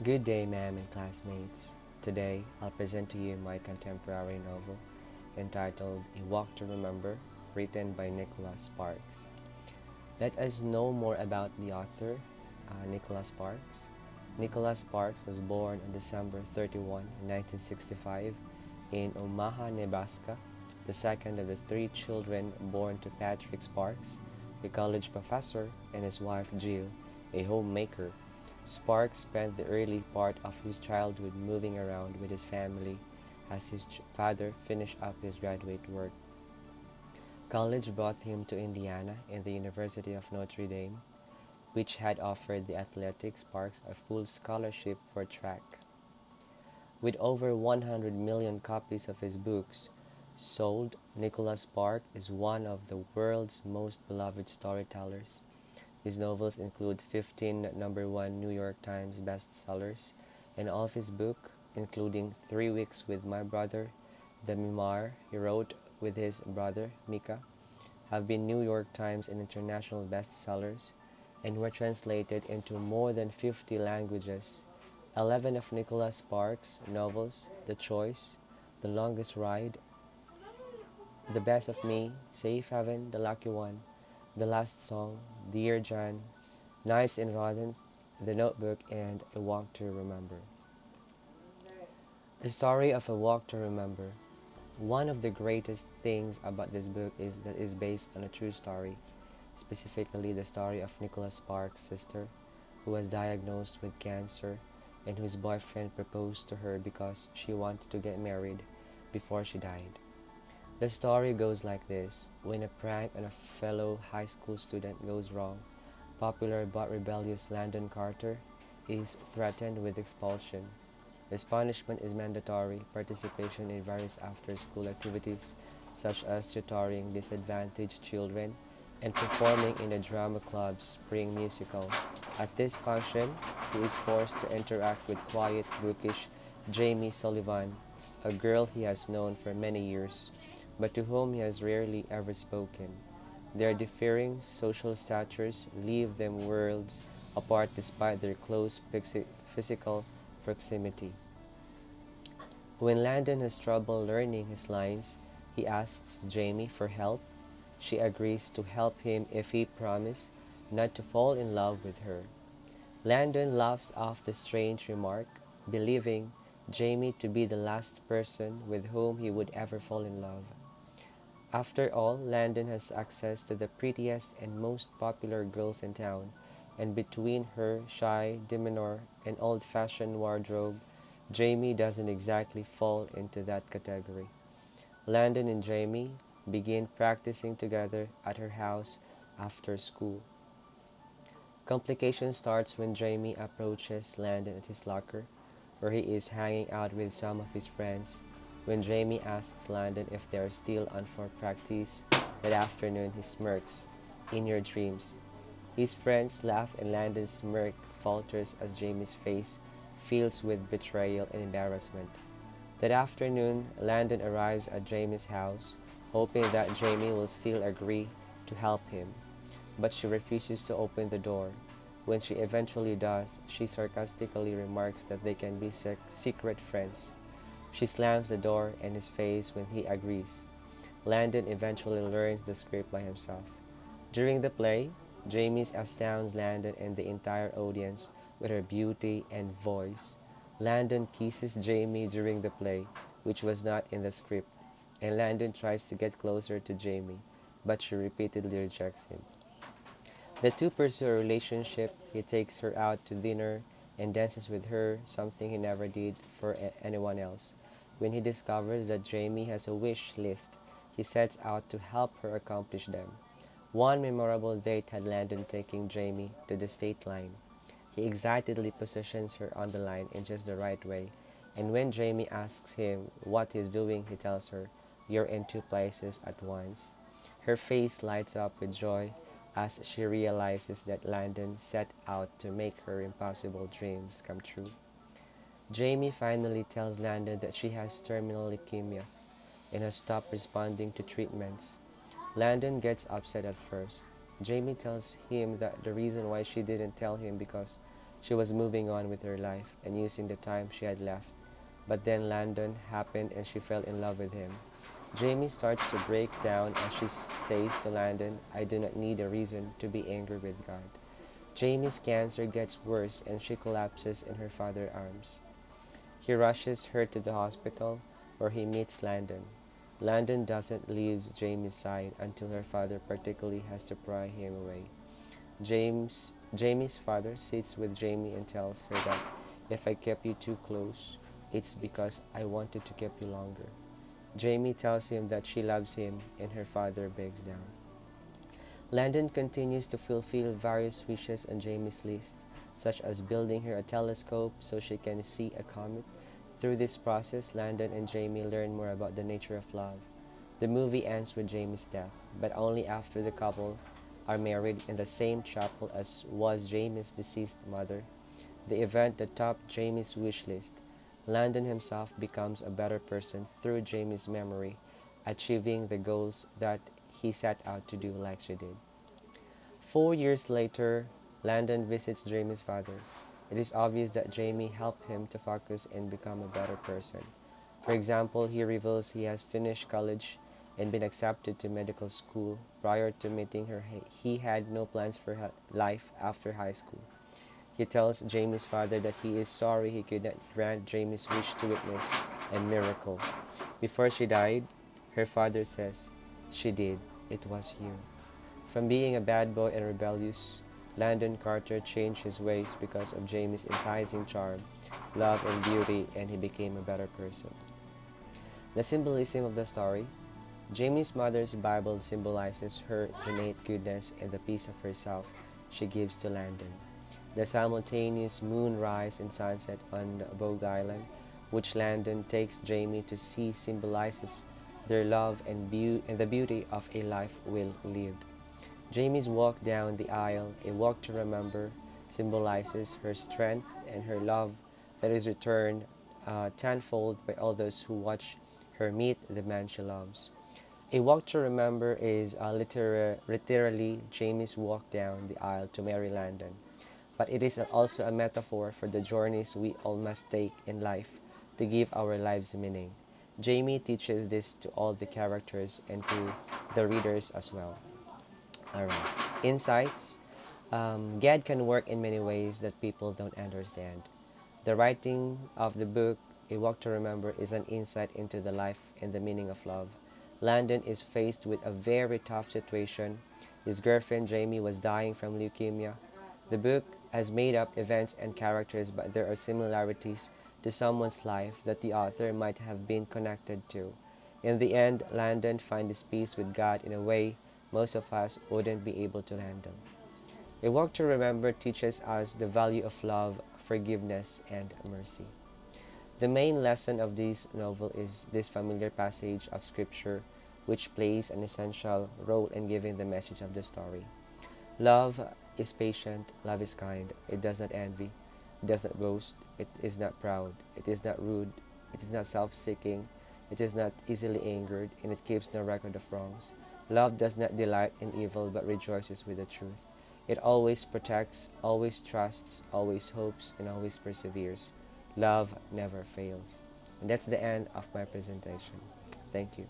Good day, ma'am and classmates. Today, I'll present to you my contemporary novel entitled A Walk to Remember, written by Nicholas Sparks. Let us know more about the author, Nicholas Sparks. Nicholas Sparks was born on December 31, 1965, in Omaha, Nebraska, the second of the three children born to Patrick Sparks, a college professor, and his wife Jill, a homemaker. Sparks spent the early part of his childhood moving around with his family as his father finished up his graduate work. College brought him to Indiana and the University of Notre Dame, which had offered the athletic Sparks a full scholarship for track. With over 100 million copies of his books sold, Nicholas Sparks is one of the world's most beloved storytellers. His novels include 15 number 1 New York Times bestsellers, and all of his books, including 3 Weeks with My Brother, the memoir he wrote with his brother Mika, have been New York Times and international bestsellers and were translated into more than 50 languages. 11 of Nicholas Sparks' novels, The Choice, The Longest Ride, The Best of Me, Safe Haven, The Lucky One, The Last Song, Dear John, Nights in Rodent, The Notebook, and A Walk to Remember. The story of A Walk to Remember. One of the greatest things about this book is that it is based on a true story, specifically the story of Nicholas Sparks' sister, who was diagnosed with cancer and whose boyfriend proposed to her because she wanted to get married before she died. The story goes like this. When a prank on a fellow high school student goes wrong, popular but rebellious Landon Carter is threatened with expulsion. His punishment is mandatory participation in various after-school activities such as tutoring disadvantaged children and performing in the drama club's spring musical. At this function, he is forced to interact with quiet, bookish Jamie Sullivan, a girl he has known for many years, but to whom he has rarely ever spoken. Their differing social statures leave them worlds apart despite their close physical proximity. When Landon has trouble learning his lines, he asks Jamie for help. She agrees to help him if he promises not to fall in love with her. Landon laughs off the strange remark, believing Jamie to be the last person with whom he would ever fall in love. After all, Landon has access to the prettiest and most popular girls in town, and between her shy demeanor and old-fashioned wardrobe, Jamie doesn't exactly fall into that category. Landon and Jamie begin practicing together at her house after school. Complication starts when Jamie approaches Landon at his locker, where he is hanging out with some of his friends. When Jamie asks Landon if they are still on for practice that afternoon, he smirks. In your dreams. His friends laugh and Landon's smirk falters as Jamie's face fills with betrayal and embarrassment. That afternoon, Landon arrives at Jamie's house, hoping that Jamie will still agree to help him, but she refuses to open the door. When she eventually does, she sarcastically remarks that they can be secret friends. She slams the door in his face when he agrees. Landon eventually learns the script by himself. During the play, Jamie astounds Landon and the entire audience with her beauty and voice. Landon kisses Jamie during the play, which was not in the script, and Landon tries to get closer to Jamie, but she repeatedly rejects him. The two pursue a relationship. He takes her out to dinner and dances with her, something he never did for anyone else. When he discovers that Jamie has a wish list, he sets out to help her accomplish them. One memorable date had Landon taking Jamie to the state line. He excitedly positions her on the line in just the right way, and when Jamie asks him what he's doing, he tells her, "You're in two places at once." Her face lights up with joy as she realizes that Landon set out to make her impossible dreams come true. Jamie finally tells Landon that she has terminal leukemia and has stopped responding to treatments. Landon gets upset at first. Jamie tells him that the reason why she didn't tell him because She was moving on with her life and using the time she had left. But then Landon happened and she fell in love with him. Jamie starts to break down as she says to Landon, I do not need a reason to be angry with God. Jamie's cancer gets worse and she collapses in her father's arms. He rushes her to the hospital where he meets Landon. Landon doesn't leave Jamie's side until her father particularly has to pry him away. Jamie's father sits with Jamie and tells her that if I kept you too close, it's because I wanted to keep you longer. Jamie tells him that she loves him and her father begs down. Landon continues to fulfill various wishes on Jamie's list, such as building her a telescope so she can see a comet. Through this process, Landon and Jamie learn more about the nature of love. The movie ends with Jamie's death, but only after the couple are married in the same chapel as was Jamie's deceased mother, the event that topped Jamie's wish list. Landon himself becomes a better person through Jamie's memory, achieving the goals that he set out to do like she did. 4 years later, Landon visits Jamie's father. It is obvious that Jamie helped him to focus and become a better person. For example, he reveals he has finished college and been accepted to medical school. Prior to meeting her, he had no plans for life after high school. He tells Jamie's father that he is sorry he could not grant Jamie's wish to witness a miracle. Before she died, her father says, she did. It was you. From being a bad boy and rebellious, Landon Carter changed his ways because of Jamie's enticing charm, love, and beauty, and he became a better person. The symbolism of the story. Jamie's mother's Bible symbolizes her innate goodness and the peace of herself she gives to Landon. The simultaneous moonrise and sunset on Bogue Island, which Landon takes Jamie to see, symbolizes their love and the beauty of a life well lived. Jamie's walk down the aisle, a walk to remember, symbolizes her strength and her love that is returned tenfold by all those who watch her meet the man she loves. A walk to remember is literally Jamie's walk down the aisle to marry Landon, but it is also a metaphor for the journeys we all must take in life to give our lives meaning. Jamie teaches this to all the characters and to the readers as well. Alright, insights. God can work in many ways that people don't understand. The writing of the book, A Walk to Remember, is an insight into the life and the meaning of love. Landon is faced with a very tough situation. His girlfriend Jamie was dying from leukemia. The book has made up events and characters, but there are similarities to someone's life that the author might have been connected to. In the end, Landon finds peace with God in a way most of us wouldn't be able to handle. A Walk to Remember teaches us the value of love, forgiveness, and mercy. The main lesson of this novel is this familiar passage of scripture which plays an essential role in giving the message of the story. Love is patient, love is kind, it does not envy, it does not boast, it is not proud, it is not rude, it is not self-seeking, it is not easily angered, and it keeps no record of wrongs. Love does not delight in evil but rejoices with the truth. It always protects, always trusts, always hopes, and always perseveres. Love never fails. And that's the end of my presentation. Thank you.